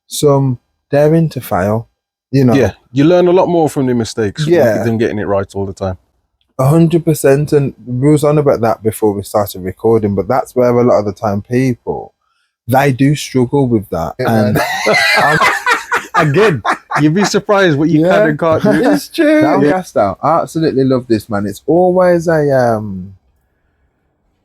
some daring to fail, you know. Yeah, you learn a lot more from the mistakes than getting it right all the time. 100%, and we was on about that before we started recording, but that's where a lot of the time people, they do struggle with that. And again, you'd be surprised what you can and can't do. It's true. I absolutely love this, man. It's always a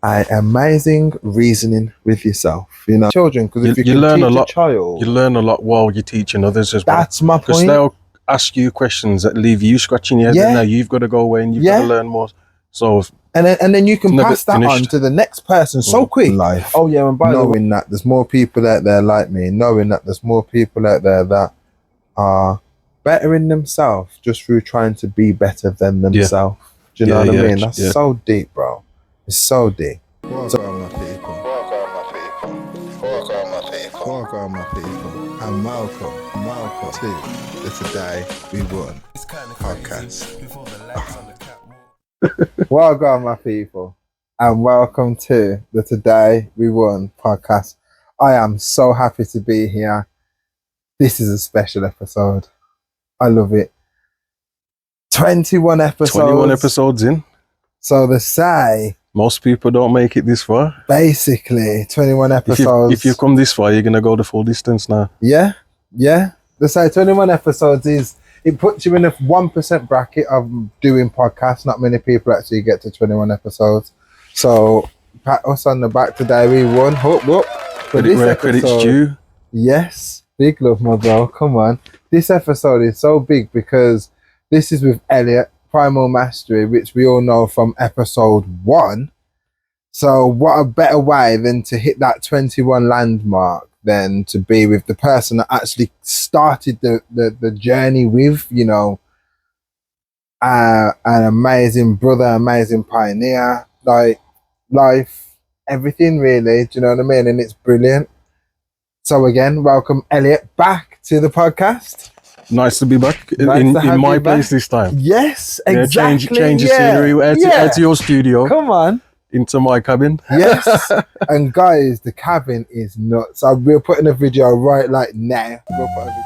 amazing reasoning with yourself, you know, children, because if you can learn teach a lot, child, you learn a lot while you're teaching others as well. That's my point. Because they'll ask you questions that leave you scratching your head, and now you've got to go away and you've got to learn more. So and then you can pass that on to the next person so quick. Life. Oh yeah, and by knowing that there's more people out there like me, knowing that there's more people out there that are bettering themselves just through trying to be better than themselves. Do you know what I mean? That's so deep, bro. It's so deep. Welcome, my people. Welcome, my people. Welcome, my people. Welcome, my people. And welcome to the Today We Won podcast. Welcome, my people, and welcome to the Today We Won podcast. I am so happy to be here. This is a special episode. I love it. 21 episodes. 21 episodes in. So they say most people don't make it this far. Basically, 21 episodes. If you've come this far, you're going to go the full distance now. Yeah. They say 21 episodes it puts you in a 1% bracket of doing podcasts. Not many people actually get to 21 episodes. So, pat us on the back. Today we won. Whoop. Credit's due. Yes. Big love, my bro. Come on. This episode is so big because this is with Elliot, PRIMAL Mastery, which we all know from episode 1. So what a better way than to hit that 21 landmark than to be with the person that actually started the journey with, you know, an amazing brother, amazing pioneer, like life, everything really, do you know what I mean? And it's brilliant. So again, welcome Elliot back to the podcast. Nice to be back in my place this time. Yes, exactly. Change the scenery. Out to your studio. Come on. Into my cabin. Yes. And guys, the cabin is nuts. So we're putting a video right like now. We'll put a video.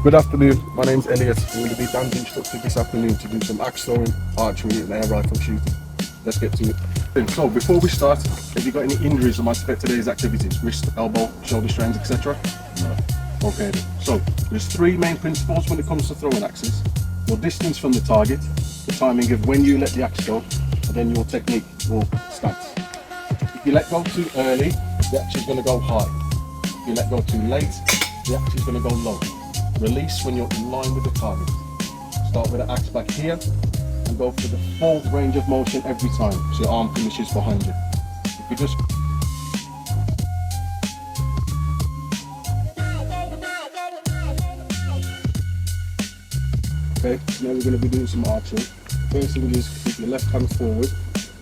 Good afternoon, my name's Elliot. I'm going to be band instructed this afternoon to do some axe throwing, archery and air rifle shooting. Let's get to it. So before we start, have you got any injuries that might affect today's activities? Wrist, elbow, shoulder strains, etc.? No. Okay then. So there's 3 main principles when it comes to throwing axes. Your distance from the target, the timing of when you let the axe go, and then your technique or stance. If you let go too early, the axe is going to go high. If you let go too late, the axe is going to go low. Release when you're in line with the target. Start with the axe back here and go for the full range of motion every time, so your arm finishes behind you. If you just okay, now we're going to be doing some archery. First thing is keep your left hand forward.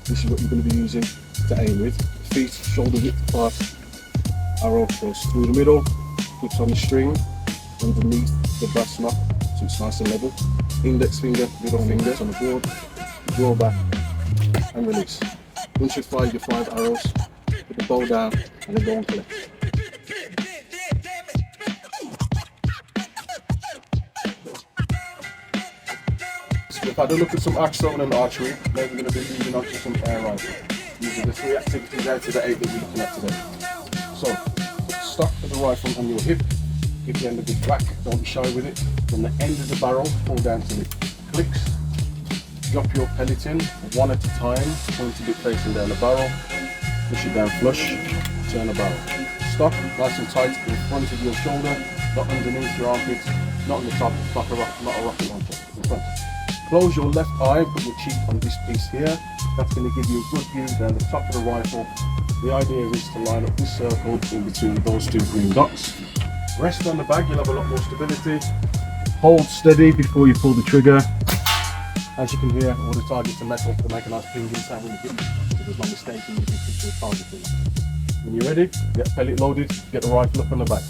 This is what you're going to be using to aim with. Feet shoulder width apart. Arrow goes through the middle, puts on the string underneath the brass knob so it's nice and level. Index finger, middle finger on the board, draw back and release. Once you've fired your 5 arrows, put the bow down and then go and collect. So we've had a look at some axe throwing and archery. Now we're going to be moving on to some air rifle. These are the 3 activities out of the 8 that we're looking at today. So, put the stock of the rifle on your hip. Give the end of it back, don't be shy with it. From the end of the barrel, pull down till it clicks. Drop your pellet in, 1 at a time, point of it facing down the barrel. Push it down flush, turn the barrel. Stop, nice and tight in front of your shoulder. not underneath your armpits, not on the top, not a rocket launcher, in front. Close your left eye, put your cheek on this piece here. That's going to give you a good view down the top of the rifle. The idea is to line up this circle in between those two green dots. Rest on the bag, you'll have a lot more stability. Hold steady before you pull the trigger. As you can hear, all the targets are metal to make a nice pinging sound when you hit them. So there's no mistaking when you hit your target. When you're ready, get pellet loaded, get the rifle up on the back.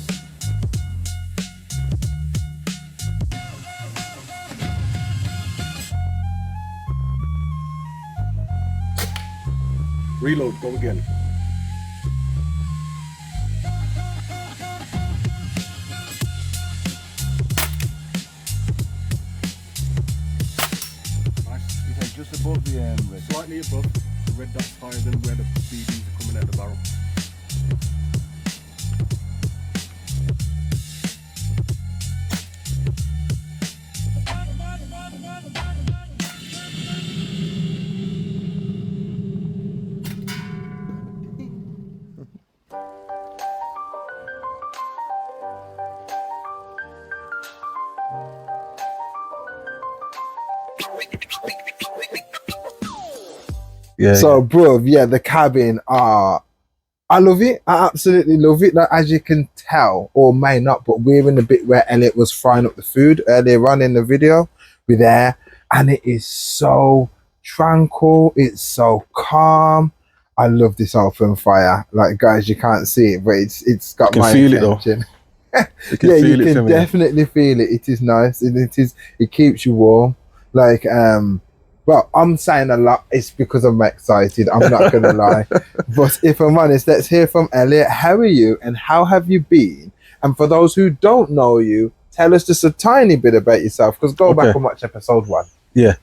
Reload, go again. Just above the red. Slightly above, the red dot's higher than where the BBs are coming out the barrel. Yeah. So, bro, yeah, the cabin, I love it. I absolutely love it. Like, as you can tell, or may not, but we're in the bit where Elliot was frying up the food earlier on in the video. We're there, and it is so tranquil. It's so calm. I love this open fire. Like, guys, you can't see it, but it's got my attention. You can feel it. You can definitely feel it. It is nice, and it keeps you warm. Like, well, I'm saying a lot. It's because I'm excited. I'm not going to lie. But if I'm honest, let's hear from Elliot. How are you and how have you been? And for those who don't know you, tell us just a tiny bit about yourself, because go back and watch episode 1. Yeah.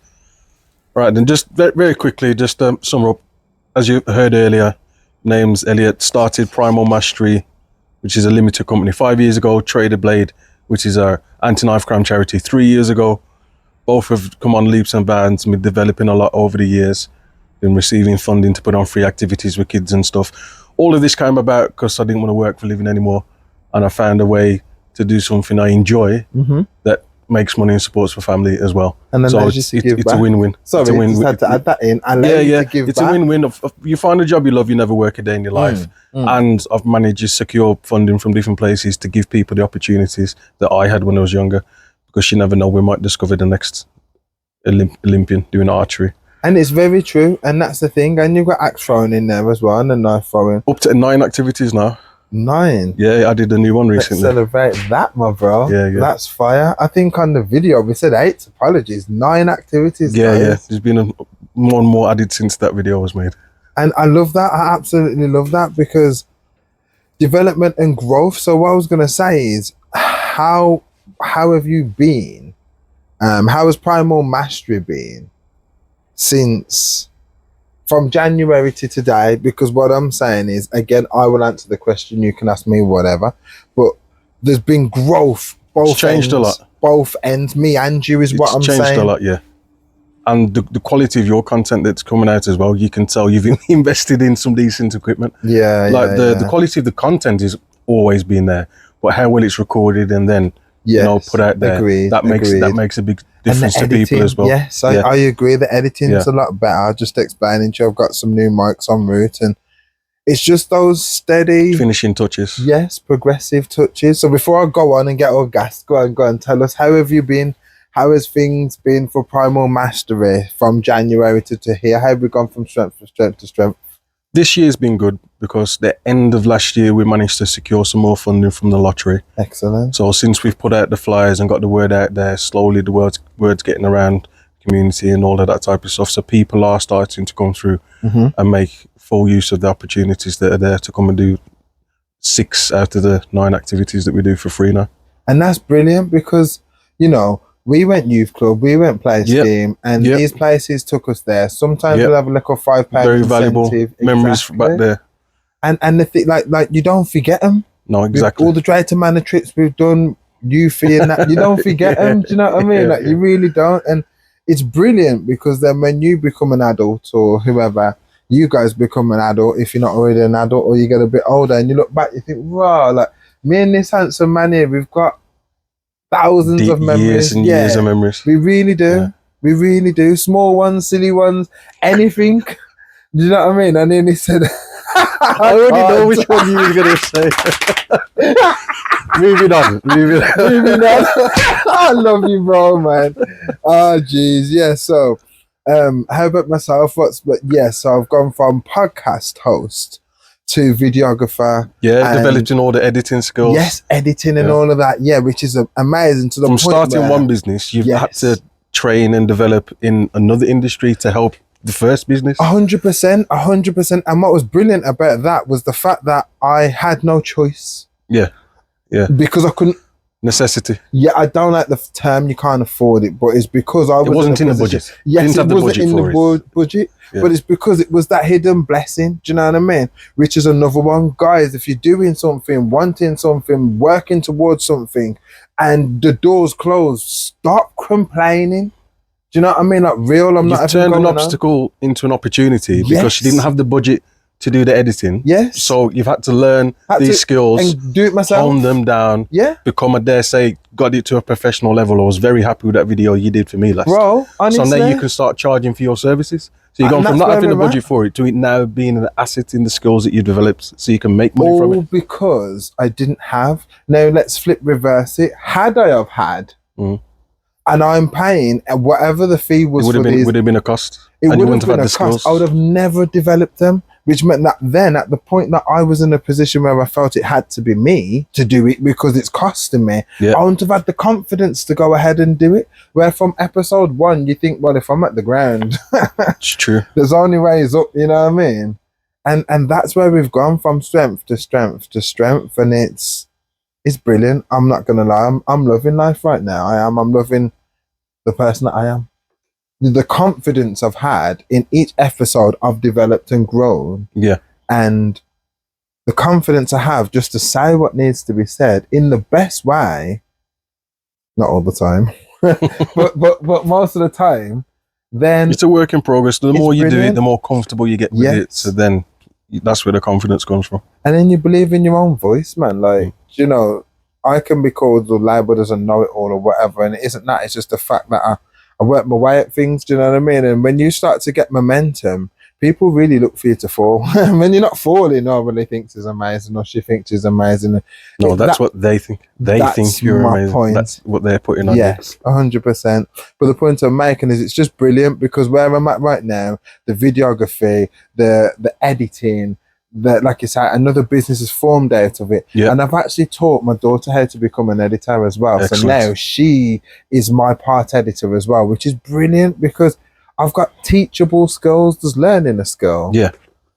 Right, then just very quickly, just sum up. As you heard earlier, name's Elliot. Started Primal Mastery, which is a limited company 5 years ago. Trader Blade, which is our anti-knife crime charity, 3 years ago. Both have come on leaps and bounds. We're developing a lot over the years. Been receiving funding to put on free activities with kids and stuff. All of this came about because I didn't want to work for a living anymore. And I found a way to do something I enjoy that makes money and supports for family as well. And then so it's a win-win. Sorry, it's a win-win. Just had to add that in. It's a win-win. You find a job you love, you never work a day in your life. And I've managed to secure funding from different places to give people the opportunities that I had when I was younger. Because you never know, we might discover the next Olympian doing archery. And it's very true, and that's the thing. And you've got axe throwing in there as well, and the knife throwing. Up to 9 activities now. 9? Yeah, I did a new one recently. Let's celebrate that, my bro. Yeah. That's fire. I think on the video we said 8. Apologies. 9 activities. Yeah. There's been more and more added since that video was made. And I love that. I absolutely love that, because development and growth. So what I was going to say is, how have you been? How has Primal Mastery been since from January to today? Because what I'm saying is, again, I will answer the question. You can ask me whatever, but there's been growth. Both changed a lot. Both ends. Me and you is what I'm saying. It's changed a lot, yeah. And the quality of your content that's coming out as well, you can tell you've invested in some decent equipment. Yeah, like the quality of the content is always been there, but how well it's recorded and then put out there. Agreed, that makes a big difference to people as well. Yes, I agree. The editing's a lot better. Just explaining to you, I've got some new mics en route, and it's just those steady finishing touches. Yes, progressive touches. So before I go on and get all gassed, go on, tell us, how have you been? How has things been for Primal Mastery from January to here? How have we gone from strength to strength to strength? This year's been good because the end of last year we managed to secure some more funding from the lottery. Excellent. So since we've put out the flyers and got the word out there, slowly the word's getting around the community and all of that type of stuff. So people are starting to come through and make full use of the opportunities that are there to come and do 6 out of the 9 activities that we do for free now. And that's brilliant, because, we went youth club, we went play scheme, and these places took us there. Sometimes we'll have a little £5 very valuable memories back there. And the thing, like you don't forget them. No, exactly. All the Drayton Manor trips we've done, you feel that you don't forget them. Do you know what I mean? You really don't. And it's brilliant, because then when you become an adult, or whoever, you guys become an adult, if you're not already an adult, or you get a bit older and you look back, you think, wow, Me and this handsome man here, we've got thousands of memories. Years and years of memories. We really do. Yeah. We really do. Small ones, silly ones, anything. Do you know what I mean? And then he said, I already know which one you were going to say. Moving on. Moving on. I love you, bro, man. Oh, jeez. Yeah, so how about myself? So I've gone from podcast host to videographer. Yeah, developing all the editing skills. Yes, editing and all of that. Yeah, which is amazing. To the From point starting where, one business, you've had to train and develop in another industry to help the first business. 100%, 100%. And what was brilliant about that was the fact that I had no choice. Yeah, yeah. Because I couldn't. Necessity. Yeah, I don't like the term "you can't afford it," but it's because I was. It wasn't in the budget. Yes, it wasn't in the budget, but it's because it was that hidden blessing. Do you know what I mean? Which is another one, guys. If you're doing something, wanting something, working towards something, and the doors closed, stop complaining. Do you know what I mean? Like real, I'm not. You've turned an obstacle into an opportunity because you didn't have the budget to do the editing. Yes. So you've had to learn these skills and do it myself. Hone them down. Yeah. Become, I dare say, got it to a professional level. I was very happy with that video you did for me last. Bro, honestly. So now you can start charging for your services. So you're going from not having a budget for it to it now being an asset in the skills that you developed so you can make money from it. All because I didn't have. Now let's reverse it. Had I have had, and I'm paying whatever the fee was would have been a cost. It would have been a cost. I would have never developed them, which meant that then at the point that I was in a position where I felt it had to be me to do it because it's costing me, I wouldn't have had the confidence to go ahead and do it. Where from episode 1, you think, well, if I'm at the ground, it's true. There's only ways up, you know what I mean? And that's where we've gone from strength to strength to strength, and it's brilliant. I'm not gonna lie, I'm loving life right now. I'm loving the person that I am. The confidence I've had in each episode I've developed and grown. Yeah. And the confidence I have just to say what needs to be said in the best way. Not all the time. but most of the time, then it's a work in progress. The more you do it, the more comfortable you get with it. So then that's where the confidence comes from. And then you believe in your own voice, man. Like, you know, I can be called or labeled as a know-it-all or whatever, and it isn't that. It's just the fact that I work my way at things, do you know what I mean? And when you start to get momentum, people really look for you to fall. When you're not falling, nobody thinks is amazing or she thinks is amazing. No, that's what they think. They think you're amazing. Point. That's what they're putting on you. Yes, 100%. But the point I'm making is it's just brilliant because where I'm at right now, the videography, the editing, like you said, another business is formed out of it. And I've actually taught my daughter how to become an editor as well. Excellent. So now she is my part editor as well, which is brilliant because I've got teachable skills. There's learning a skill. Yeah.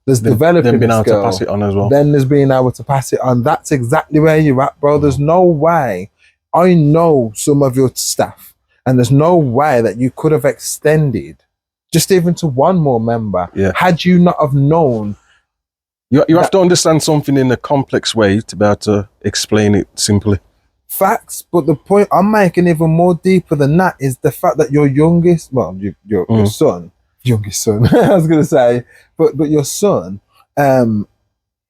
There's developing being able skill. to pass it on as well. Then there's being able to pass it on. That's exactly where you're at, bro. There's no way. I know some of your staff, and there's no way that you could have extended just even to one more member had you not have known. You have to understand something in a complex way to be able to explain it simply. Facts, but the point I'm making even more deeper than that is the fact that your youngest, well, your son, youngest son, I was going to say, but your son,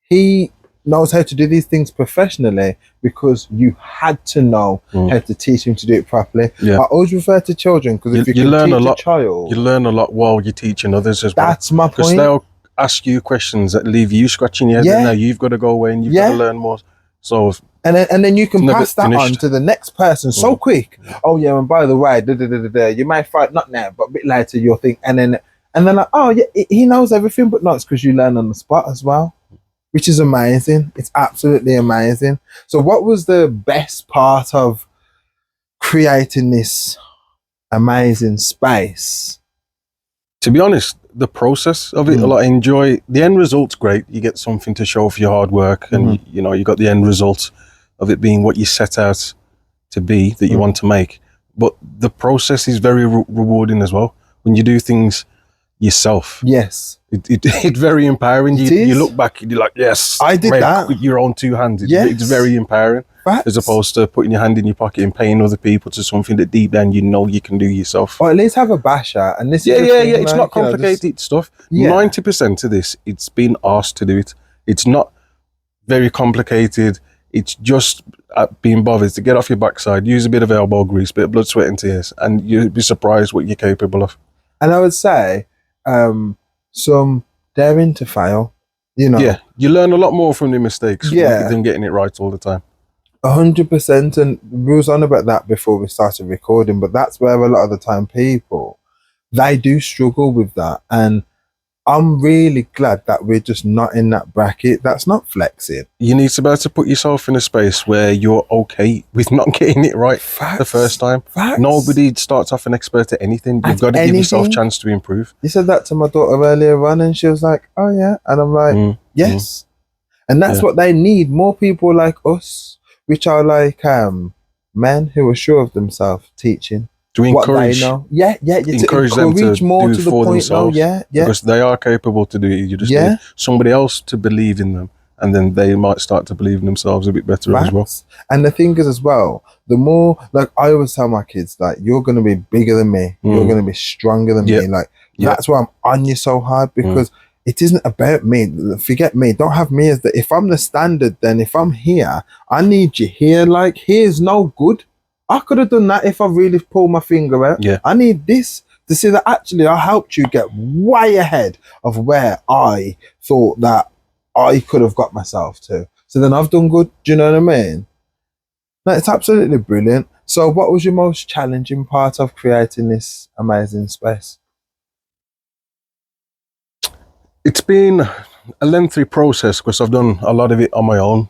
he knows how to do these things professionally because you had to know how to teach him to do it properly. I always refer to children because if you can learn teach a lot, child, you learn a lot while you're teaching others as well. That's my point. Because they'll ask you questions that leave you scratching your head, and now you've got to go away and you've got to learn more. So and then you can pass that on to the next person so quick. Oh yeah, and by the way, you might fight not now, but a bit later you'll think, and then like, oh yeah, he knows everything, but not it's because you learn on the spot as well, which is amazing. It's absolutely amazing. So what was the best part of creating this amazing space? To be honest, the process of it, I enjoy the end result's great. You get something to show for your hard work, and you know, you got the end result of it being what you set out to be that you want to make. But the process is very rewarding as well when you do things yourself. Yes, it's very empowering. You look back and you're like, yes, I did that with your own two hands. It's very empowering. As opposed to putting your hand in your pocket and paying other people to something that deep down you know you can do yourself. Or at least have a bash at. And this is it's not complicated stuff. 90% of this, it's been asked to do it. It's not very complicated. It's just being bothered to get off your backside, use a bit of elbow grease, bit of blood, sweat and tears, and you'd be surprised what you're capable of. And I would say some daring to fail, you know. Yeah, you learn a lot more from the mistakes than getting it right all the time. 100%. And we was on about that before we started recording, but that's where a lot of the time people, they do struggle with that. And I'm really glad that we're just not in that bracket. That's not flexing. You need to be able to put yourself in a space where you're okay with not getting it right the first time. Facts. Nobody starts off an expert at anything. You've got to give yourself a chance to improve. You said that to my daughter earlier on, and she was like, oh yeah. And I'm like, yes. And that's what they need. More people like us, which are like men who are sure of themselves, teaching. To encourage, what they know. encourage them to more do to the for point themselves. Now. Because they are capable to do it. You just need somebody else to believe in them, and then they might start to believe in themselves a bit better as well. And the thing is as well, the more, like I always tell my kids, like, you're going to be bigger than me. You're going to be stronger than me. Like, that's why I'm on you so hard, because it isn't about me. Forget me. Don't have me as if I'm the standard, then if I'm here, I need you here. Like, here's no good. I could have done that if I really pulled my finger out. Yeah. I need this to see that actually I helped you get way ahead of where I thought that I could have got myself to. So then I've done good. Do you know what I mean? No, it's absolutely brilliant. So what was your most challenging part of creating this amazing space? It's been a lengthy process because I've done a lot of it on my own.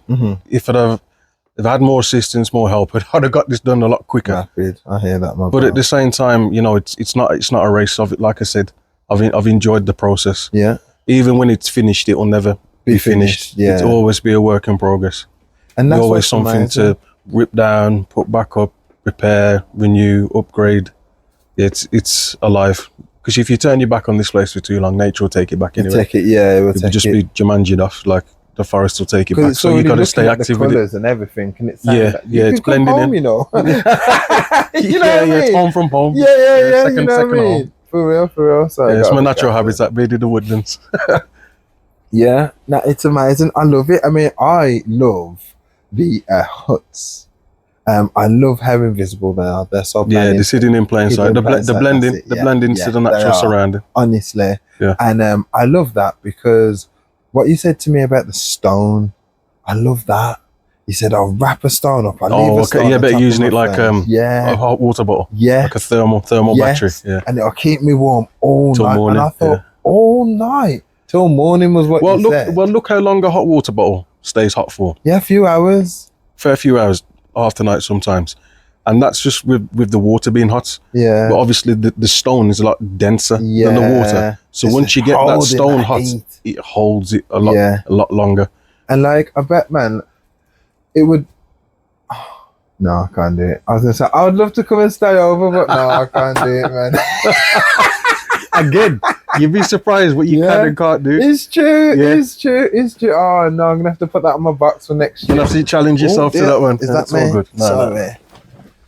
If I had more assistance, more help, I'd have got this done a lot quicker. Rapid. I hear that, my But at the same time, you know, it's not a race of it. Like I said, I've enjoyed the process. Yeah. Even when it's finished, it will never be finished. Yeah. It'll always be a work in progress. And that's always something to rip down, put back up, repair, renew, upgrade. It's alive. Because if you turn your back on this place for too long, nature will take it back anyway. Take it, yeah. It will just be Jumanji'd off, like the forest will take it back. So you got to stay active with it. And everything, and it's it's blending home, in. You know, you know it's home from home. Yeah. Second home. For real. So it's my natural habitat, being in the woodlands. Yeah, no, it's amazing. I love it. I mean, I love the huts. I love how invisible they are. They're so they're sitting in plain sight. The blending to the natural surrounding. Honestly, and I love that because what you said to me about the stone, I love that. You said I'll wrap a stone up. But using it like a hot water bottle. Yeah, like a thermal battery. Yeah, and it'll keep me warm all night. Morning, and I thought all night till morning was what you said. Well, look how long a hot water bottle stays hot for. Yeah, a few hours. Fair few hours. Half the night sometimes, and that's just with the water being hot. Yeah, but obviously the stone is a lot denser than the water, so just once you get that stone hot, it holds it a lot longer. And like, I bet, man, it would. No, I can't do it. I was gonna say I would love to come and stay over, but no, I can't do it, man. Again, you'd be surprised what you can and can't do. It's true. Oh no, I'm gonna have to put that on my box for next year. You'll have to challenge yourself to that one. Is that me? All good. Sorry.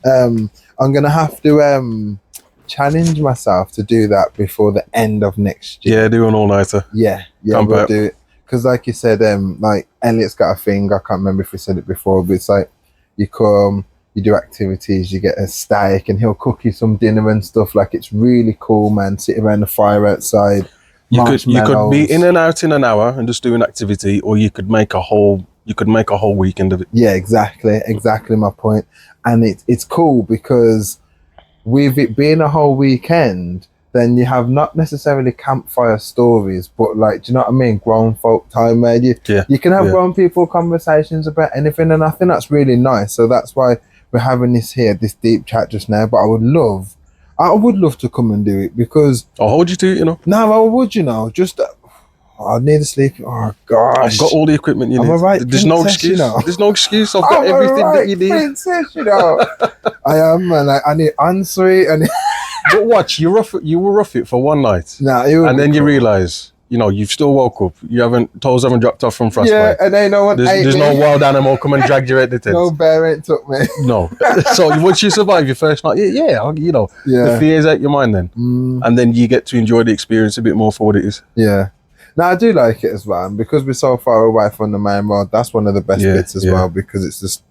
I'm gonna have to challenge myself to do that before the end of next year. Yeah, do an all-nighter. Yeah, we'll do it. Because like you said, like Elliot's got a thing. I can't remember if we said it before, but it's like you come, you do activities, you get a steak, and he'll cook you some dinner and stuff. Like, it's really cool, man. Sit around the fire outside. You could be in and out in an hour and just do an activity, or you could make a whole weekend of it. Yeah, exactly my point. And it's cool because with it being a whole weekend, then you have not necessarily campfire stories, but like, do you know what I mean? Grown folk time, where you can have grown people conversations about anything, and I think that's really nice. So that's why we're having this deep chat just now. But I would love to come and do it, because I'll hold you to it, you know. No, I would, you know, just I need to sleep. Oh gosh, I've got all the equipment you need. There's no excuse. You know? There's no excuse. I've got everything that you need. Princess, you know. I am, man. I need ensuite. But watch, you will rough it for one night. And then you realise, you know, you've still woke up. Toes haven't dropped off from frostbite. Yeah, and ain't no one There's no wild animal come and drag you at the tent. No bear ain't took me. No. So once you survive your first night, you know, the fear's out your mind then. And then you get to enjoy the experience a bit more for what it is. Yeah. No, I do like it as well, and because we're so far away from the main road, that's one of the best bits as well, because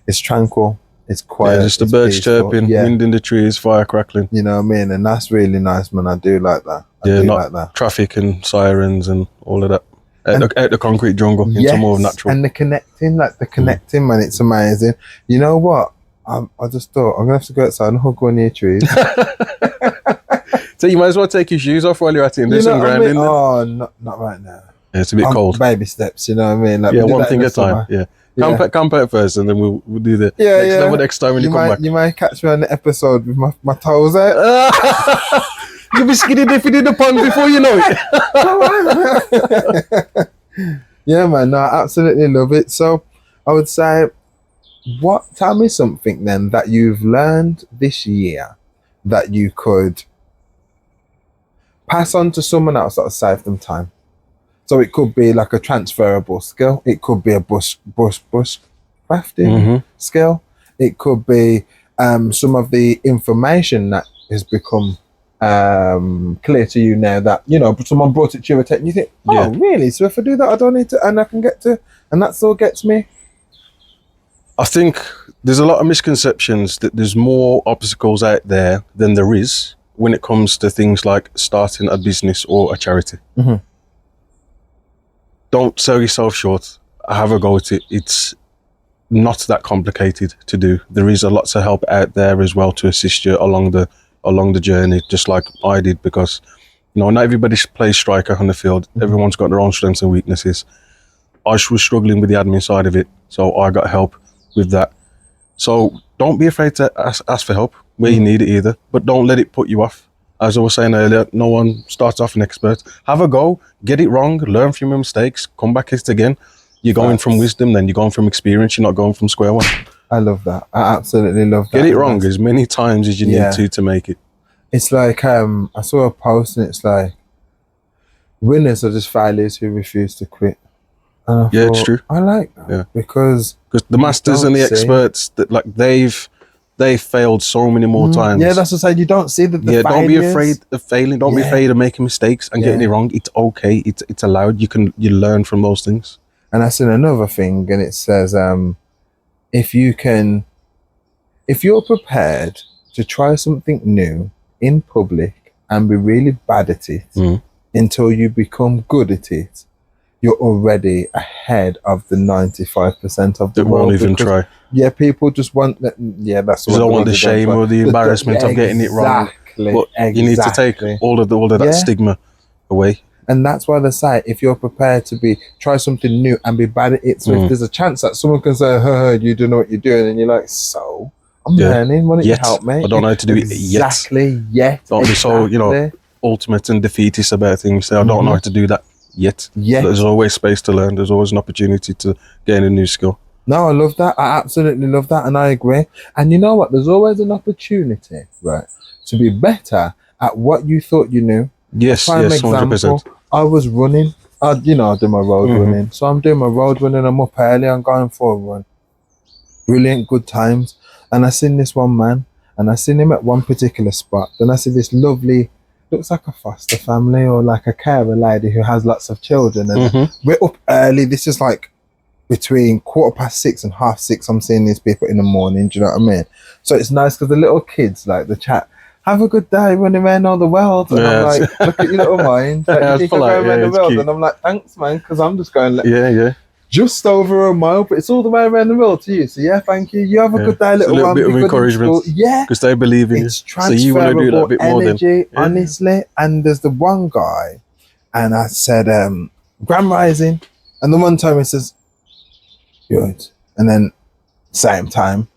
it's tranquil, it's quiet, just the it's birds peaceful. chirping, wind in the trees, fire crackling. You know what I mean? And that's really nice, man. I do like that. I do not like that. Traffic and sirens and all of that. Out the concrete jungle into more natural. And the connecting, man, it's amazing. You know what? I just thought I'm gonna have to go outside and hug one of your trees. So you might as well take your shoes off while you're at it and do some grinding. Oh, not right now. Yeah, it's a bit cold. Baby steps, you know what I mean? Like, one thing at a time. Yeah. Camp out first, and then we'll do the next level next time when you come back. You might catch me on the episode with my toes out. You'll be skinny dipping in the pond before you know it. Yeah, man. No, I absolutely love it. So I would say, tell me something then that you've learned this year that you could pass on to someone else that will save them time. So it could be like a transferable skill. It could be a bush crafting skill. It could be some of the information that has become clear to you now that, you know, someone brought it to your attention. You think, oh, really? So if I do that, I don't need to, and I can get to, and that still gets me. I think there's a lot of misconceptions that there's more obstacles out there than there is when it comes to things like starting a business or a charity. Don't sell yourself short. Have a go at it. It's not that complicated to do. There is a lot of help out there as well to assist you along the journey, just like I did, because, you know, not everybody plays striker on the field. Everyone's got their own strengths and weaknesses. I was struggling with the admin side of it, so I got help with that. So don't be afraid to ask for help where you need it either, but don't let it put you off. As I was saying earlier, no one starts off an expert. Have a go, get it wrong, learn from your mistakes, come back at it again. You're going from wisdom, then you're going from experience, you're not going from square one. I love that. I absolutely love that. Get it wrong as many times as you need to make it. It's like, I saw a post and it's like, winners are just failures who refuse to quit. And I thought, it's true. I like that because the masters and the experts, that like they've failed so many more times. Yeah, that's what I said. You don't see that. Don't be afraid of failing. Don't be afraid of making mistakes and getting it wrong. It's okay. It's allowed. You learn from those things. And I seen another thing, and it says, if you're prepared to try something new in public and be really bad at it until you become good at it, you're already ahead of the 95% of the world. Won't even try. Yeah, people just want that. Yeah, that's what they don't want the shame or the embarrassment of getting it wrong. But you need to take all of that stigma away. And that's why they say, if you're prepared to try something new and be bad at it, so if there's a chance that someone can say, you don't know what you're doing, and you're like, so I'm learning, why don't you help me? I don't know how to do it yet. Don't be so, ultimate and defeatist about things. Say, I don't know how to do that yet. There's always space to learn. There's always an opportunity to gain a new skill. No, I love that. I absolutely love that, and I agree. And you know what? There's always an opportunity, right, to be better at what you thought you knew. Yes, 100%. I was running. I do my road running. So I'm doing my road running. I'm up early. I'm going for a run. Brilliant, good times. And I seen this one man, and I seen him at one particular spot. Then I see this lovely, looks like a foster family or like a carer lady who has lots of children. And we're up early. This is like between 6:15 and 6:30. I'm seeing these people in the morning. Do you know what I mean? So it's nice because the little kids, like the chat, have a good day running around all the world. And I'm like, look at your little mind. Like, you think I'm going around the world? Cute. And I'm like, thanks, man, because I'm just going just over a mile, but it's all the way around the world to you. So thank you. You have a good day, little one. Bit of encouragement. Because they believe in you. So you want to do that a bit more energy, honestly. And there's the one guy, and I said, Grand Rising. And the one time he says, good. And then same time,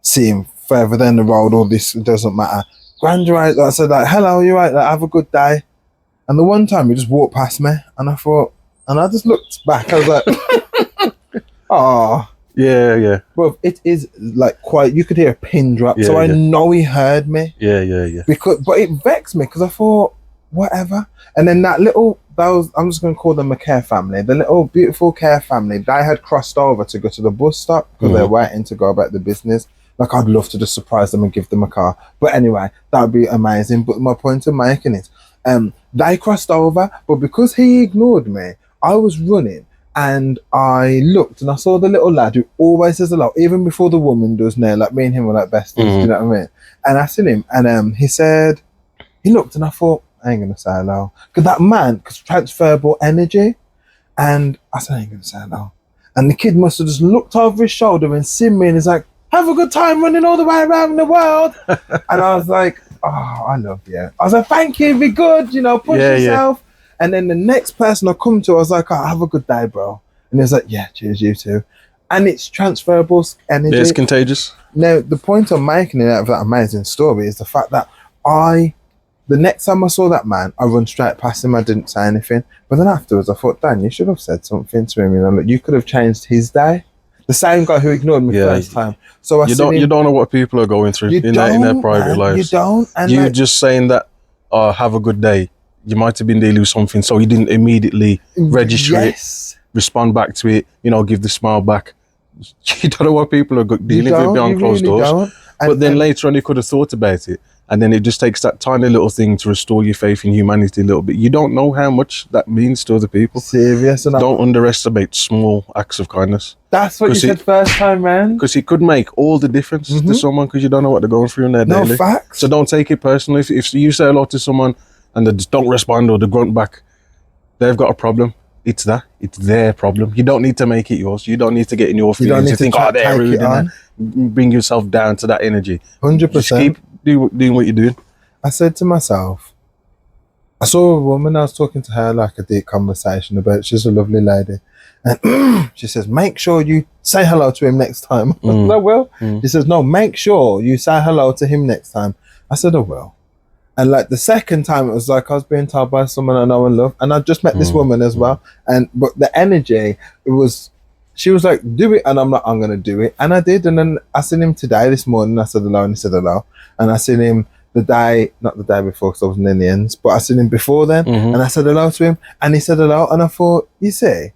see him further down the road, all this, it doesn't matter. Grand Rising. I said, like, hello, you right? Like, have a good day. And the one time he just walked past me, and I thought, and I just looked back, I was like, oh. Yeah. Well, it is like quite, you could hear a pin drop, so I know he heard me. Yeah. But it vexed me, because I thought, whatever. And then I'm just going to call them a care family, the little beautiful care family, they had crossed over to go to the bus stop because they're waiting to go about the business. Like, I'd love to just surprise them and give them a car. But anyway, that would be amazing. But my point of making it, They crossed over, but because he ignored me, I was running and I looked and I saw the little lad who always says hello, even before the woman does now. Like me and him were like besties, you know what I mean? And I seen him and he said, he looked and I thought, I ain't gonna say hello. Because that man, because transferable energy. And I said, I ain't gonna say hello. And the kid must have just looked over his shoulder and seen me and he's like, have a good time running all the way around the world. And I was like, oh, I love you. I was like, thank you, be good, you know, push yourself. And then the next person I come to, I was like, oh, have a good day, bro. And he was like, yeah, cheers, you too. And it's transferable energy. Yeah, it's contagious. Now, the point I'm making out of that amazing story is the fact that the next time I saw that man, I run straight past him. I didn't say anything. But then afterwards, I thought, Dan, you should have said something to him. You know, like, you could have changed his day. The same guy who ignored me first time. So you don't know what people are going through in their private lives. You don't. And you just saying that, have a good day. You might have been dealing with something, so you didn't immediately register it, respond back to it, you know, give the smile back. You don't know what people are dealing with behind closed doors. But then later on, you could have thought about it. And then it just takes that tiny little thing to restore your faith in humanity a little bit. You don't know how much that means to other people. Serious. And don't underestimate small acts of kindness. That's what you said first time, man. Because it could make all the difference to someone, because you don't know what they're going through in their daily. No, facts. So don't take it personally. If you say hello to someone and they just don't respond or they grunt back, they've got a problem. It's their problem. You don't need to make it yours. You don't need to get in your feelings. You think, oh, they're rude, and bring yourself down to that energy. 100%. Just keep doing what you're doing. I said to myself, I saw a woman, I was talking to her like a deep conversation about, she's a lovely lady. And she says, make sure you say hello to him next time. I said, I will. She says, no, make sure you say hello to him next time. I said, I will. And like the second time, it was like I was being told by someone I know and love. And I just met this woman as well. But the energy, she was like, do it. And I'm like, I'm going to do it. And I did. And then I seen him this morning. I said hello and he said hello. And I seen him not the day before because I wasn't in the ends, but I seen him before then. And I said hello to him and he said hello. And I thought, you see,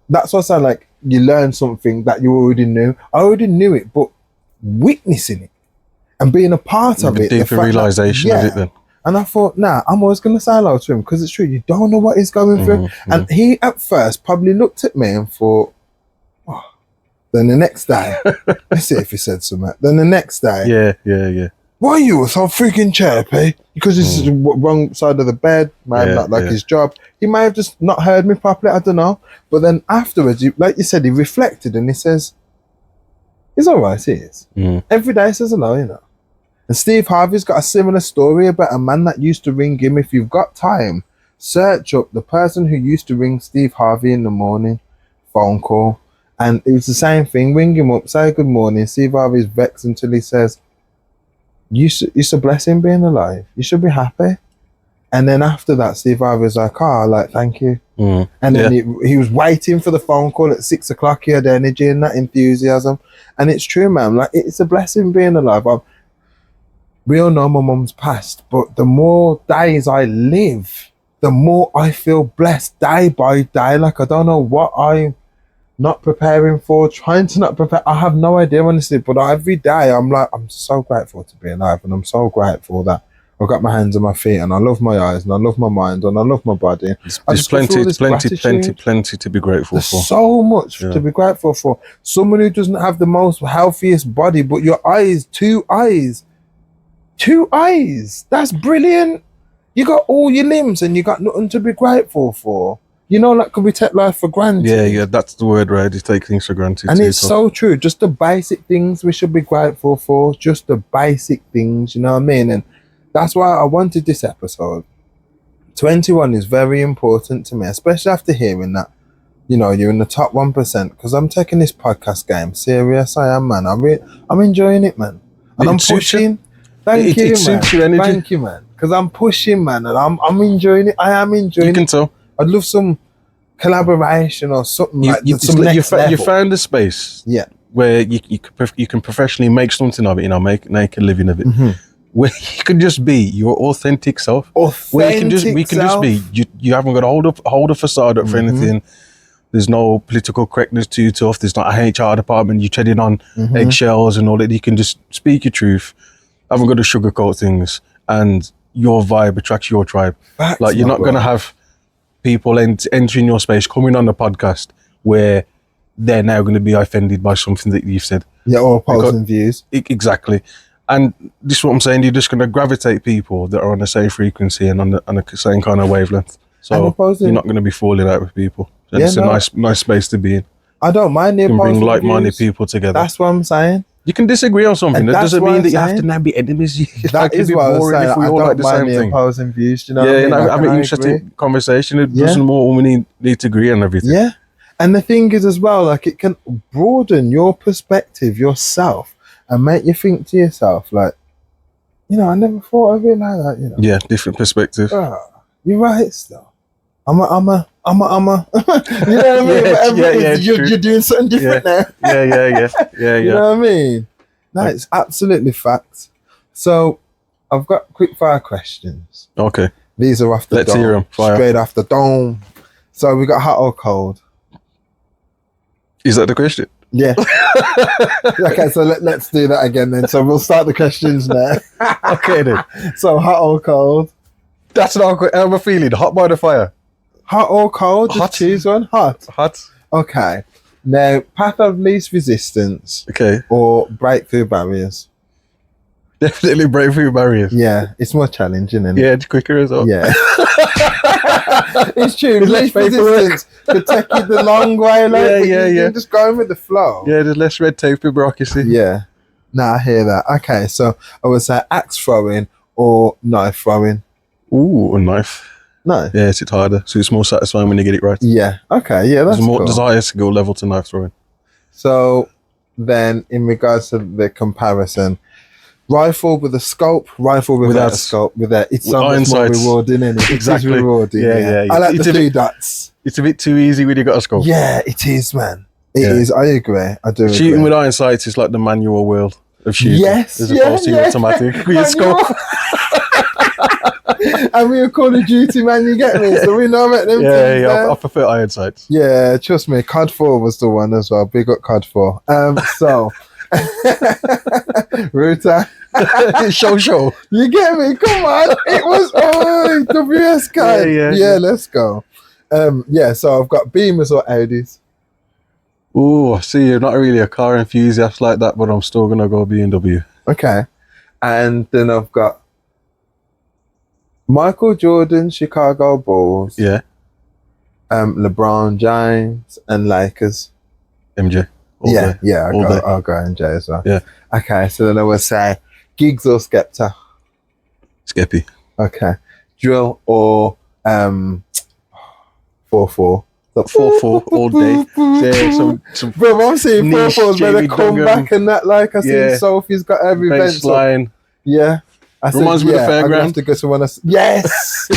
that's what I said, like you learn something that you already knew. I already knew it, but witnessing it and being a part of it. Deeper realization of it then. And I thought, nah, I'm always going to say hello to him because it's true. You don't know what he's going through. And he, at first, probably looked at me and thought, oh. Then the next day, let's see if he said something. Then the next day, yeah. Why are you so freaking chirpy? Because this is the wrong side of the bed. Might not like his job. He may have just not heard me properly. I don't know. But then afterwards, like you said, he reflected and he says, he's all right, he is. Every day he says hello, you know. And Steve Harvey's got a similar story about a man that used to ring him. If you've got time, search up the person who used to ring Steve Harvey in the morning, phone call. And it was the same thing. Ring him up, say good morning. Steve Harvey's vexed until he says, it's a blessing being alive. You should be happy. And then after that, Steve Harvey was like, thank you. And then he was waiting for the phone call at 6 o'clock. He had energy and that enthusiasm. And it's true, man. Like, it's a blessing being alive. We all know my mum's passed, but the more days I live, the more I feel blessed day by day. Like, I don't know what I'm not preparing for, trying to not prepare. I have no idea, honestly, but every day I'm like, I'm so grateful to be alive, and I'm so grateful that I've got my hands on my feet, and I love my eyes, and I love my mind, and I love my body. There's plenty to be grateful for. So much to be grateful for. Someone who doesn't have the most healthiest body, but your eyes, two eyes. That's brilliant. You got all your limbs, and you got nothing to be grateful for. You know, like, could we take life for granted? Yeah, that's the word, right? You take things for granted. And it's so true. Just the basic things we should be grateful for. Just the basic things, you know what I mean? And that's why I wanted this episode. 21 is very important to me, especially after hearing that, you know, you're in the top 1%, because I'm taking this podcast game serious. I am, man. I'm enjoying it, man. And I'm pushing. Thank you, man. Suits your energy. Thank you, man. Because I'm pushing, man, and I'm enjoying it. I am enjoying it. You can tell. I'd love some collaboration or something you found a space where you can professionally make something of it, you know, make a living of it, where you can just be your authentic self. Where we can just be. You haven't got to hold a facade up for anything. There's no political correctness too tough. There's not a HR department you treading on eggshells and all that. You can just speak your truth. Haven't got to sugarcoat things, and your vibe attracts your tribe. Facts, Like, you're my not going to brother. have people entering your space, coming on the podcast, where they're now going to be offended by something that you've said. Yeah, or opposing views. Exactly. And this is what I'm saying, you're just going to gravitate people that are on the same frequency and on the same kind of wavelength. So you're not going to be falling out with people. And it's a nice space to be in. I don't mind the You can opposing bring like-minded views. people together. That's what I'm saying. You can disagree on something. And That that's doesn't what mean I'm that you have saying. to now be enemies. That is what I was saying. If we I all don't like the mind same the thing. opposing views. Do you know Yeah, what I mean? and Like, having and an I interesting agree. conversation. It Yeah. doesn't all we need to agree on everything. Yeah. And the thing is as well, like, it can broaden your perspective, yourself, and make you think to yourself, like, you know, I never thought of it like that, you know. Yeah, different perspective. You're right still. I'm a you know what I mean? Yeah, You're doing something different now. Yeah. You know what I mean? No, it's absolutely fact. So I've got quick fire questions. Okay. These are off the Let's dome. hear 'em. Fire. Straight off the dome. So we got hot or cold? Is that the question? Yeah. Okay, so let's do that again then. So we'll start the questions now. Okay then. So hot or cold? That's not good. How am I feeling? Hot by the fire. Hot or cold? Just Hot. choose one. Hot. Hot. Okay. Now, path of least resistance Okay. or breakthrough barriers? Definitely break through barriers. Yeah, it's more challenging, isn't it? Yeah, it's quicker as well. Yeah. It's true. There's Least less paperwork. resistance could take you the long way. Like, Yeah, but yeah, you yeah. can just going with the flow. Yeah, there's less red tape and bureaucracy. Yeah. Nah, I hear that. Okay, so I would say axe throwing or knife throwing. Ooh, a knife. No. Yeah, it's harder. So it's more satisfying when you get it right. Yeah. Okay. Yeah, that's There's cool. higher skill level to knife throwing. So then, in regards to the comparison, rifle with a scope, rifle without a scope. It's so iron much more sights. rewarding, isn't it? Exactly. It is rewarding. Yeah. I like It's the a 3 dots. It's a bit too easy when you got a scope. Yeah, it is, man. It Yeah. is. I agree. I do. Shooting agree. with iron sights is like the manual world of shooting. Yes, as opposed to automatic with your scope. And we were Call of Duty, man. You get me? So we know about them. things Yeah. there. I prefer iron sights. Yeah, trust me. COD 4 was the one as well. Big up COD 4. So, Ruta, Show. you get me? Come on. It was WS card. Yeah. Let's go. Yeah, so I've got Beamers or Audis. Ooh, I see, you're not really a car enthusiast like that, but I'm still going to go BMW. Okay. And then I've got Michael Jordan, Chicago Bulls. Yeah. LeBron James and Lakers. MJ. All Yeah, day. yeah, All day. I'll go MJ as well. Yeah. Okay, so then I would say Giggs or Skepta. Skeppy. Okay. Drill or 4-4. 4-4 all day. Yeah, some Bro, I'm seeing niche 4-4's better Jamie come Duggan. back and that, like I see Yeah. Sophie's got every event. So, baseline. yeah. I said, Reminds me of the I'm gonna fairground. have to go to one of yes,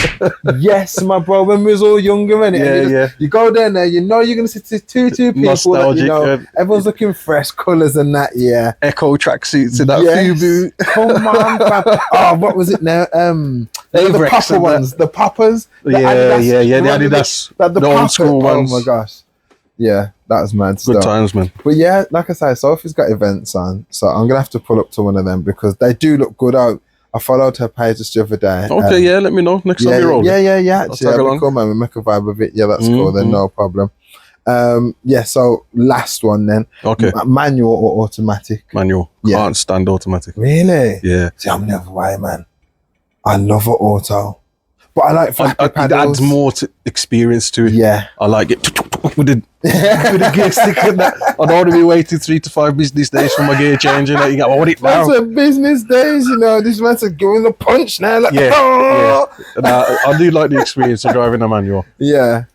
yes, my bro. When we was all younger, innit? Yeah. You go down there, you know you're gonna see two people that you Nostalgic, know. yeah. Everyone's looking fresh colours and that. Yeah. Echo tracksuits and that Yes. FUBU. Come on, fam. Oh, what was it now? The Avrex popper and that. ones, the poppers. The Yeah. The remember Adidas. the the old popper- school ones. Oh my gosh. Yeah, that was mad Good stuff. times, man. But yeah, like I say, Sophie's got events on, so I'm gonna have to pull up to one of them because they do look good out. I followed her page just the other day. Okay, yeah, let me know next Yeah, time you're rolling. yeah. I'll Actually, tag that'd be along. cool, man. We make a vibe of it. Yeah, that's cool. Then Mhm. no problem. Yeah. So last one then. Okay, Manual or automatic? manual. Yeah. Can't stand automatic. Really? Yeah. See, I'm the other way, man. I love an auto, but I like flappy It paddles. adds more to experience to it. Yeah. I like it with the gear stick and that. I don't want to be waiting 3 to 5 business days for my gear change. And like, I want it now. That's a business days, you know. This man's giving the punch now. Like, Yeah, oh! And I do like the experience of driving a manual. Yeah.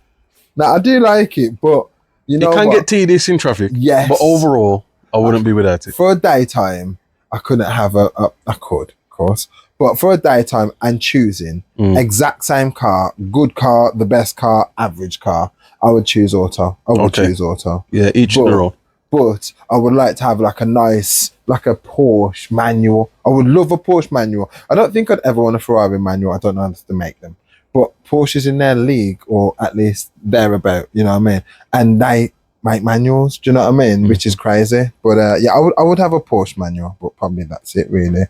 Now I do like it, but you know It can what? get tedious in traffic. Yes. But overall, I wouldn't be without it. For a daytime, I couldn't have I could, of course. But for a daytime and choosing exact same car, good car, the best car, average car, I would choose auto. I would choose auto. Yeah, each in But- their own. But I would like to have like a nice, like a Porsche manual. I would love a Porsche manual. I don't think I'd ever want a Ferrari manual. I don't know how to make them. But Porsche's in their league, or at least thereabout, you know what I mean? And they make manuals, do you know what I mean? Which is crazy. But yeah, I would have a Porsche manual, but probably that's it really.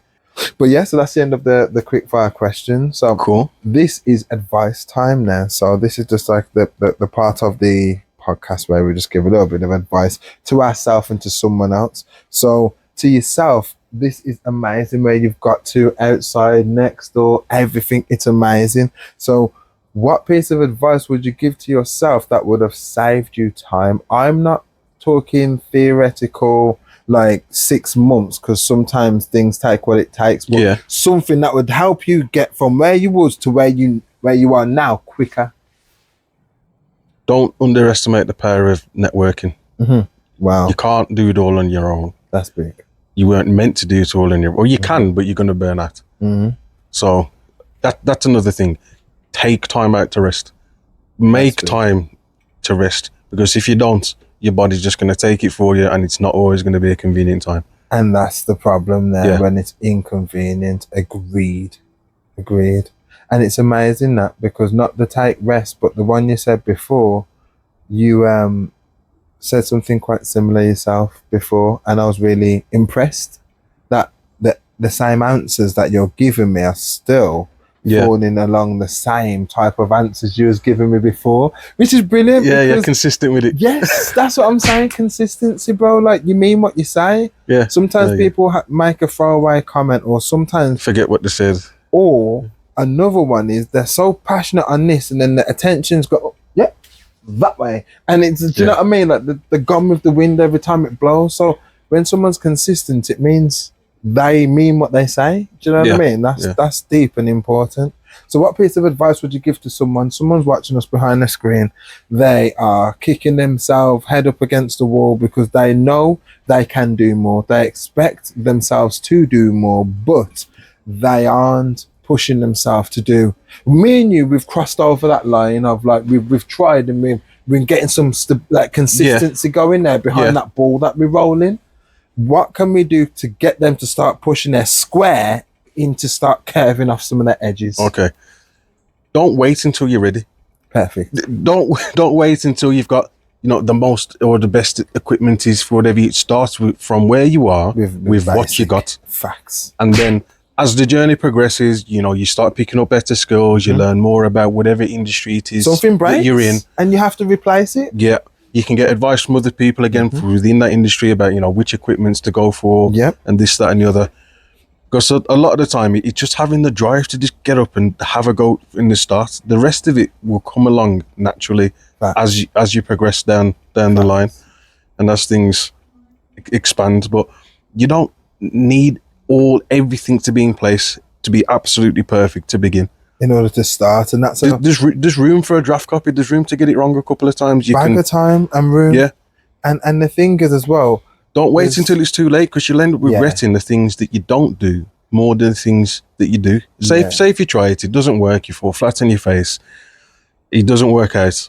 But yeah, so that's the end of the quick fire question. So Cool. this is advice time now. So this is just like the part of the podcast where we just give a little bit of advice to ourselves and to someone else. So to yourself, this is amazing where you've got to outside, next door, everything. It's amazing. So what piece of advice would you give to yourself that would have saved you time? I'm not talking theoretical like 6 months, because sometimes things take what it takes, but Yeah. something that would help you get from where you was to where you are now quicker. Don't underestimate the power of networking. Wow, You can't do it all on your own. that's big. You weren't meant to do it all on your own. Or you can, but you're going to burn out. So that's another thing. Take time out to rest. Make time to rest, because if you don't, your body's just going to take it for you, and it's not always going to be a convenient time. And that's the problem there, Yeah. when it's inconvenient. Agreed. And it's amazing that, because not the take rest, but the one you said before, you said something quite similar yourself before, and I was really impressed that the same answers that you're giving me are still falling along the same type of answers you was giving me before, which is brilliant. Yeah, you're consistent with it. Yes, that's what I'm saying. Consistency, bro. Like, you mean what you say. Yeah. Sometimes people make a throwaway comment, or sometimes, Forget what they said. or another one is they're so passionate on this, and then the attention's got that way, and it's, do you know what I mean? Like the gone with the wind every time it blows. So when someone's consistent, it means they mean what they say. Do you know what I mean? That's deep and important. So what piece of advice would you give to someone's watching us behind the screen? They are kicking themselves head up against the wall because they know they can do more. They expect themselves to do more, but they aren't pushing themselves to do. Me and you, we've crossed over that line of like, we've tried, and we've been getting some consistency going there behind that ball that we're rolling. What can we do to get them to start pushing their square into start curving off some of their edges? Okay. Don't wait until you're ready. Perfect. Don't wait until you've got, the most or the best equipment is for whatever. It starts from where you are with what you got. Facts. And then as the journey progresses, you start picking up better skills, you learn more about whatever industry it is Something breaks, that you're in. and you have to replace it. Yeah. You can get advice from other people again within that industry about, which equipments to go for and this, that and the other. Because a lot of the time, it's just having the drive to just get up and have a go in the start. The rest of it will come along naturally as you progress down the line, and as things expand. But you don't need everything to be in place to be absolutely perfect to begin. In order to start, and that's there's room for a draft copy. There's room to get it wrong a couple of times. Bag of time and room. Yeah, and the thing is as well, don't wait until it's too late, because you'll end up regretting the things that you don't do more than the things that you do. Say if you try it doesn't work, you fall flat on your face, it doesn't work out,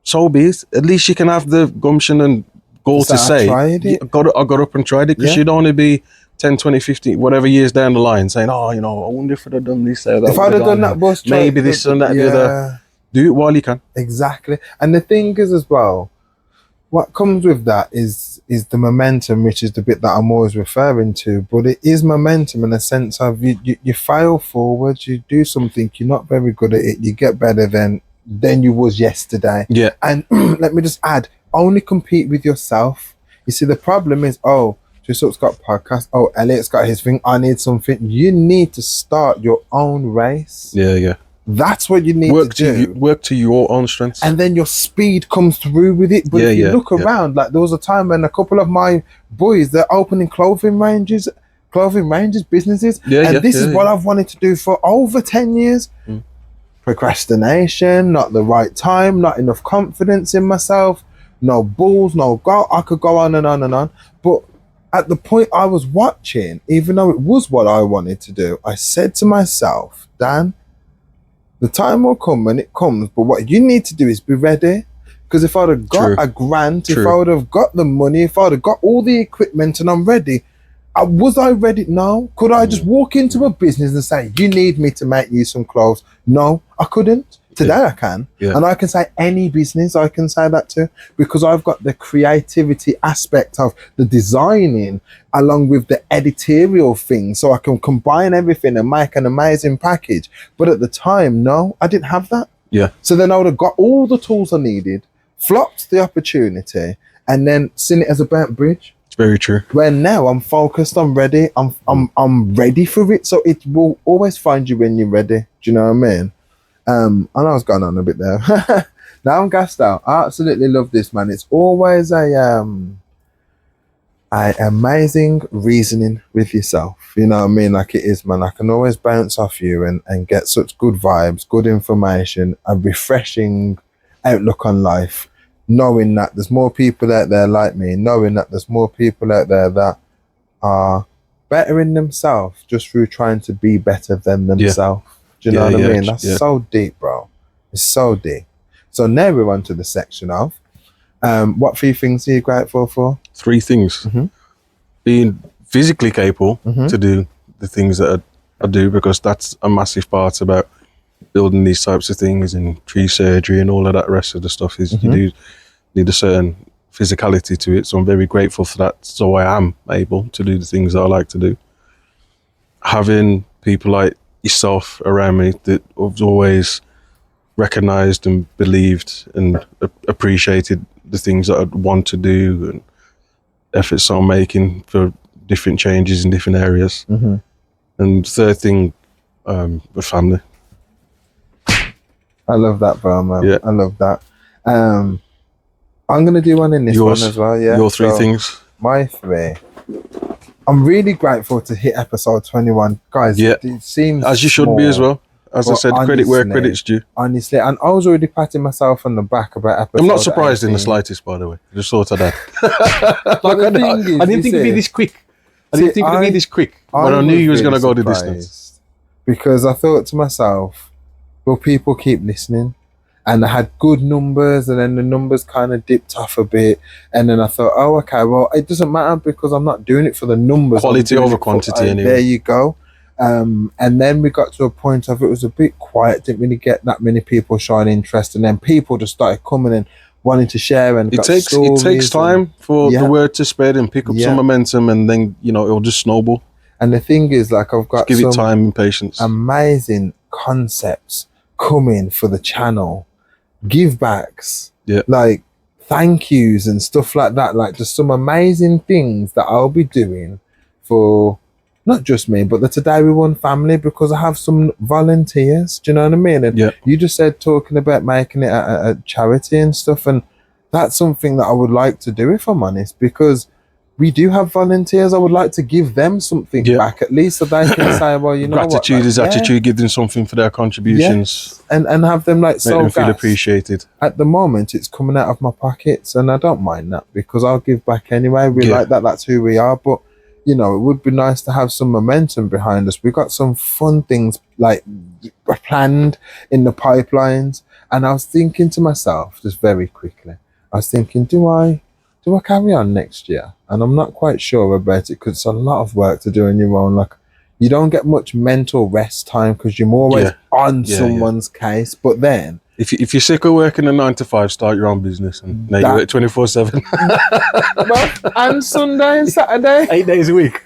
so be it. At least you can have the gumption and goal to say, I got up and tried it, because you don't want to be 10, 20, 50, whatever years down the line saying, I wonder if I'd have done this or that. If I'd have done that bus, maybe this and that and the other. Do it while you can. Exactly. And the thing is as well, what comes with that is the momentum, which is the bit that I'm always referring to. But it is momentum in a sense of you fail forward, you do something, you're not very good at it, you get better than you was yesterday. Yeah. And let me just add, only compete with yourself. You see, the problem is, Jusuk's got podcast. Elliot's got his thing. I need something. You need to start your own race. Yeah. That's what you need to do. Work to your own strengths. And then your speed comes through with it. But if you look around, like there was a time when a couple of my boys, they're opening clothing ranges, businesses. This is what I've wanted to do for over 10 years. Procrastination, not the right time, not enough confidence in myself, no balls, no go. I could go on and on and on. But at the point I was watching, even though it was what I wanted to do, I said to myself, Dan, the time will come when it comes, but what you need to do is be ready. Because if I'd have got a grant, if I would have got the money, if I'd have got all the equipment and I'm ready, was I ready? No. Could I just walk into a business and say, you need me to make you some clothes? No, I couldn't. Today I can. And I can say any business, I can say that to, because I've got the creativity aspect of the designing along with the editorial thing so I can combine everything and make an amazing package. But at the time, no, I didn't have that. Yeah. So then I would have got all the tools I needed, flopped the opportunity, and then seen it as a burnt bridge. It's very true. Where now I'm focused, I'm ready, I'm ready for it. So it will always find you when you're ready. Do you know what I mean? I know I was going on a bit there. Now I'm gassed out. I absolutely love this, man. It's always a amazing reasoning with yourself. You know what I mean? Like it is, man. I can always bounce off you and get such good vibes, good information, a refreshing outlook on life, knowing that there's more people out there like me, knowing that there's more people out there that are bettering themselves just through trying to be better than themselves. Do you know what I mean? That's so deep, bro. It's so deep. So now we're on to the section of what 3 things are you grateful for? 3 things. Being physically capable to do the things that I do, because that's a massive part about building these types of things, and tree surgery and all of that rest of the stuff is you do need a certain physicality to it. So I'm very grateful for that. So I am able to do the things that I like to do. Having people like yourself around me that have always recognized and believed and appreciated the things that I want to do and efforts I'm making for different changes in different areas. And third thing, the family. I love that, bro, man. Yeah. I love that. I'm going to do one in this one as well. Yeah. Your 3 things. My 3. I'm really grateful to hit episode 21. Guys, it seems as you should small, be as well. As I said, credit where credit's due. Honestly, and I was already patting myself on the back about episode I'm not surprised 18. in the slightest, by the way. I just thought of that. I didn't think it'd be this quick. I didn't think it'd be this quick. When I knew you was going to go the distance. Because I thought to myself, will people keep listening? And I had good numbers, and then the numbers kind of dipped off a bit. And then I thought, oh, okay, well, it doesn't matter because I'm not doing it for the numbers. Quality over quantity, anyway. There you go. And then we got to a point of it was a bit quiet, didn't really get that many people showing interest, and then people just started coming and wanting to share. And it takes time for the word to spread and pick up some momentum, and then it'll just snowball. And the thing is, like, I've got just give it time and patience. Amazing concepts coming for the channel, give backs, like thank yous and stuff like that. Like just some amazing things that I'll be doing for not just me, but the TodayWeWon family, because I have some volunteers. Do you know what I mean? And you just said talking about making it a charity and stuff, and that's something that I would like to do, if I'm honest, because we do have volunteers. I would like to give them something back, at least, so they can say, well, you know, gratitude what, is attitude, give them something for their contributions. And have them like make them feel appreciated. At the moment, it's coming out of my pockets, and I don't mind that because I'll give back anyway. We like that. That's who we are. But it would be nice to have some momentum behind us. We've got some fun things like planned in the pipelines, and I was thinking to myself, just very quickly, I was thinking, do I carry on next year? And I'm not quite sure about it because it's a lot of work to do on your own. Like, you don't get much mental rest time because you're always on someone's case. But then, if you're sick of working a 9 to 5, start your own business, and now you work 24/7. And Sunday and Saturday, 8 days a week.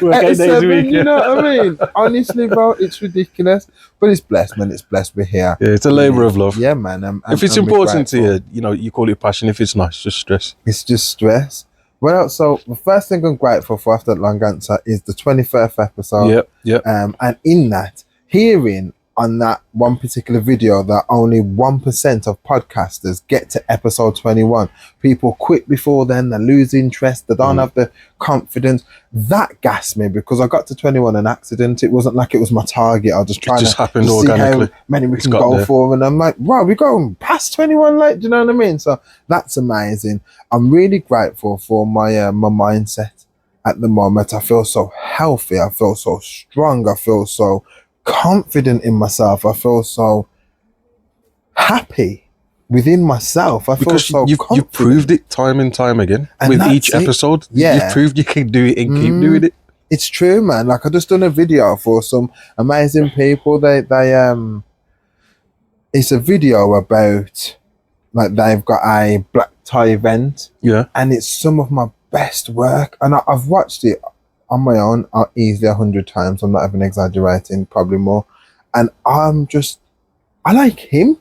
Work 8 days a week. You know what I mean? Honestly, bro, it's ridiculous. But it's blessed, man. It's blessed we're here. Yeah, it's a labour of love. Yeah, man. If it's important to you, you call it passion. If it's not, it's just stress. It's just stress. Well, so the first thing I'm grateful for after that long answer is the 21st episode. And in that, hearing on that one particular video that only 1% of podcasters get to episode 21. People quit before then, they lose interest, they don't have the confidence. That gassed me because I got to 21 an accident. It wasn't like it was my target. I was just trying to happened see organically. how many we can go for. And I'm like, wow, we're going past 21, like, do you know what I mean? So that's amazing. I'm really grateful for my my mindset at the moment. I feel so healthy. I feel so strong. I feel so confident in myself. I feel so happy within myself. I feel so you've proved it time and time again, and with each episode. You've proved you can do it and keep doing it. It's true, man. Like, I just done a video for some amazing people. They it's a video about, like, they've got a black tie event, and it's some of my best work, and I've watched it on my own easily 100 times. I'm not even exaggerating, probably more. And I like him.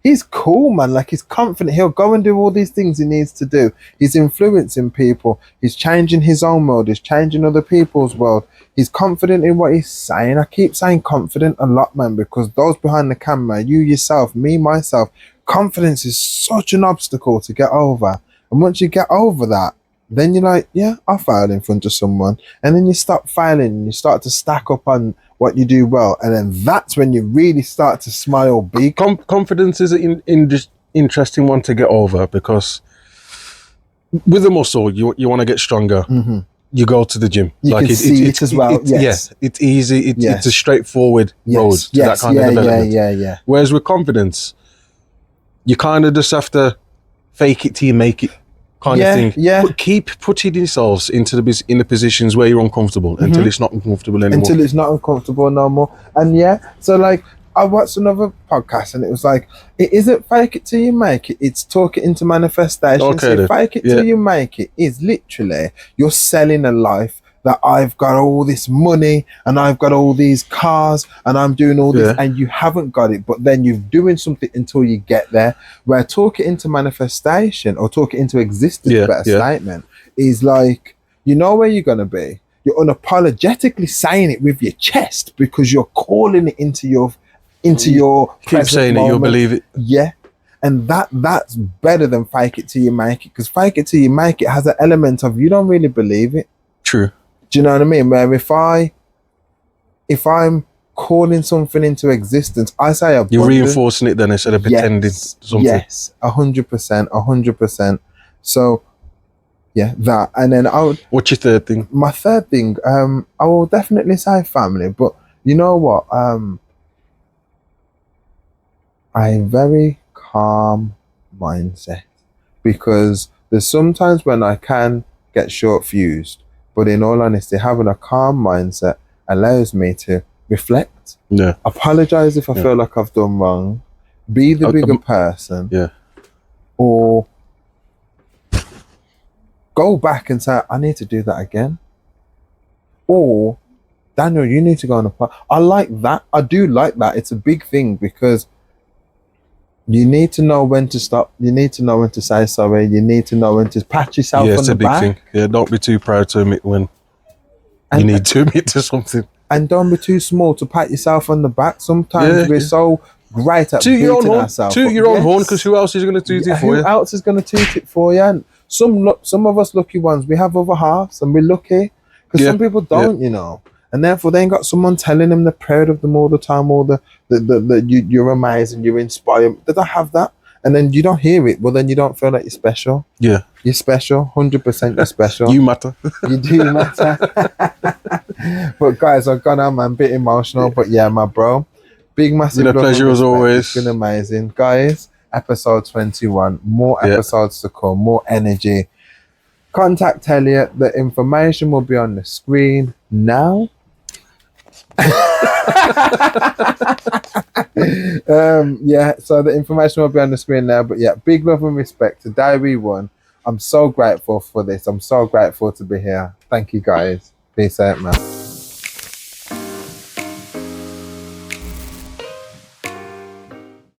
He's cool, man. Like, he's confident. He'll go and do all these things he needs to do. He's influencing people. He's changing his own world. He's changing other people's world. He's confident in what he's saying. I keep saying confident a lot, man, because those behind the camera, you yourself, me, myself, confidence is such an obstacle to get over. And once you get over that, then you're like, yeah, I failed in front of someone. And then you stop failing and you start to stack up on what you do well. And then that's when you really start to smile big. Confidence is an interesting one to get over, because with a muscle, you want to get stronger. Mm-hmm. You go to the gym. You can see it as well. Yes. Yeah, it's easy. It's a straightforward road to that kind of development. Yeah. Whereas with confidence, you kind of just have to fake it till you make it. Kind of thing. Yeah. But keep putting yourselves into the positions where you're uncomfortable until it's not uncomfortable anymore. Until it's not uncomfortable no more. And so like I watched another podcast and it was like, it isn't fake it till you make it, it's talk it into manifestation. Okay, so fake it till you make it is literally you're selling a life that I've got all this money and I've got all these cars and I'm doing all this, and you haven't got it, but then you're doing something until you get there. Where talk it into manifestation or talk it into existence, better statement, is like, you know where you're going to be. You're unapologetically saying it with your chest because you're calling it into your keep saying moment. It, you'll believe it. Yeah. And that's better than fake it till you make it, because fake it till you make it has an element of you don't really believe it. True. Do you know what I mean? Where if I'm calling something into existence, I say abundant. You're reinforcing it then instead of pretending something. Yes, 100%. So yeah, that. And then what's your third thing? My third thing, I will definitely say family, but you know what? I'm very calm mindset, because there's sometimes when I can get short fused. But in all honesty, having a calm mindset allows me to reflect, apologize if I feel like I've done wrong, be the bigger person, or go back and say, I need to do that again. Or, Daniel, you need to go on a I like that. I do like that. It's a big thing, because you need to know when to stop. You need to know when to say sorry. You need to know when to pat yourself on the back. Yeah, it's a big thing. Yeah, don't be too proud to admit when you need to admit to something. And don't be too small to pat yourself on the back. Sometimes we're so great at beating ourselves. Toot your own horn, because who else is going to toot it for you? Who else is going to toot it for you? And some of us lucky ones, we have other halves and we're lucky, because some people don't, you know. And therefore, they ain't got someone telling them they're proud of them all the time, or you're amazing, you're inspired. They don't have that. And then you don't hear it. Well, then you don't feel like you're special. Yeah. You're special. 100% you're special. You matter. You do matter. But guys, I've gone on, man, a bit emotional. But yeah, my bro. Big, massive been a pleasure as always. It's been amazing. Guys, episode 21. More episodes to come. More energy. Contact Elliot. The information will be on the screen now. So the information will be on the screen now, but yeah, big love and respect to TodayWeWon. I'm so grateful for this. I'm so grateful to be here. Thank you guys. Peace out, man.